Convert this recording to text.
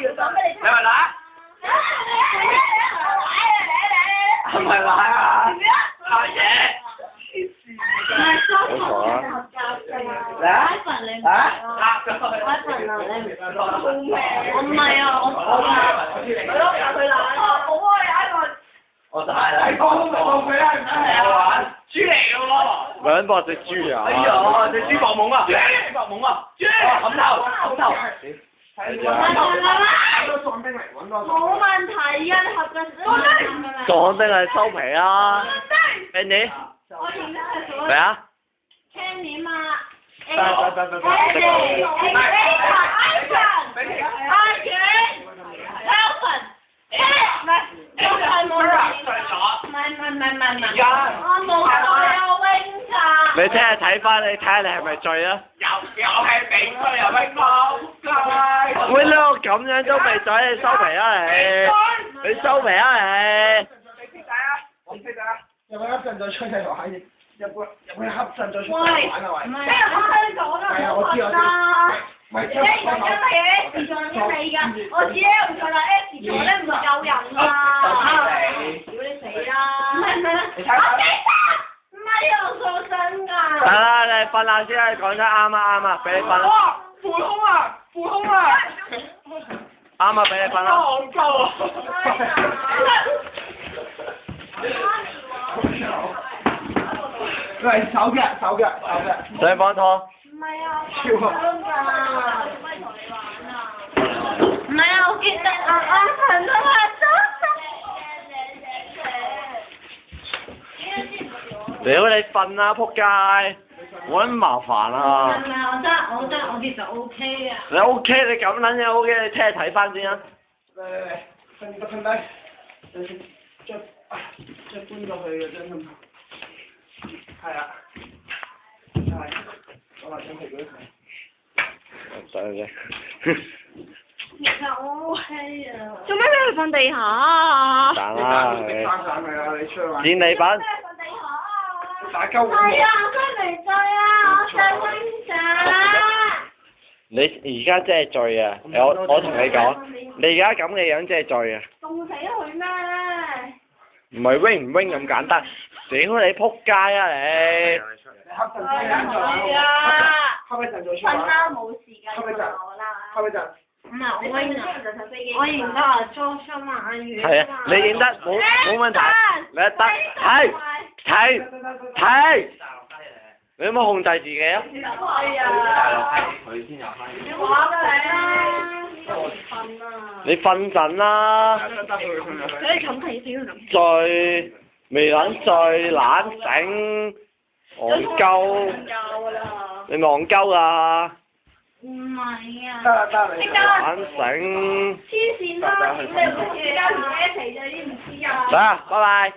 你咪乸？係咪乸啊？嚇嘢！好傻啊！嚟啊！嚇咗佢！我唔係啊，我就係啦，你講都未講佢啦，唔係玩豬嚟嘅喎。兩博隻豬啊！哎呀，隻豬搏懵啊！豬搏懵啊！豬！冚頭冚頭。冇問題啊，你合作講定係收皮啊 ！Andy，我認得係所嚟啊 Kenny 嘛你聽日睇翻，你睇下你係咪醉啊？又係俾佢又咪講街。喂，呢個咁樣都未醉，你收皮啊你！你收皮啊你！我唔識㗎，入去黑陣再出嚟玩嘢，入去黑陣再出嚟玩啊喂！唔係香港啊，係啊，我知我知。唔係，你講緊乜嘢？唔做緊你㗎，我知咧唔做啦 ，S 做咧唔夠人啊！屌你死啦！唔係，我記得，唔係我做真㗎。得啦，你瞓下先啦，你講得啱啊啱啊，俾你瞓啦。哇！扶空啊！扶空啊！啱啊，俾你瞓啦。戇鳩啊！喂，手腳。想幫拖？唔係啊，我真㗎。唔係啊，我記得啊，我朋友話屌你瞓啦，仆街！我咁麻煩啊！唔係，我得，我其實 OK 啊。你 OK，你咁撚嘢 OK，你聽日睇翻先啊！嚟，瞓低，再搬過去嘅張凳。係啊，我話想食嗰啲。得啫。其實我 OK 啊。做咩你去瞓地下啊？彈啦你。你出去玩。剪你板。打鳩我。係啊，我真未醉啊，我想溫茶。你而家真係醉啊！我同你講，你而家咁嘅樣真係醉啊！凍死佢咩？唔係 wing 唔 wing 咁簡單，屌你仆街啊你！黑陣再出玩。瞓啦，冇時間開咪陣？我啦。開咪陣？唔係我 wing 啊，我認得啊 George 啊嘛，阿月。係啊，你認得冇問題，你得睇，你有冇控制自己啊？係啊。佢先有閪。你話㗎你啦。我瞓啊。你瞓陣啦。你冚被先咁。醉未撚醉懶醒，戇鳩。你咪戇鳩啊！唔係啊。得你。懶醒。黐線啦！你唔知而家同你一齊就已經唔知啊。得，拜拜。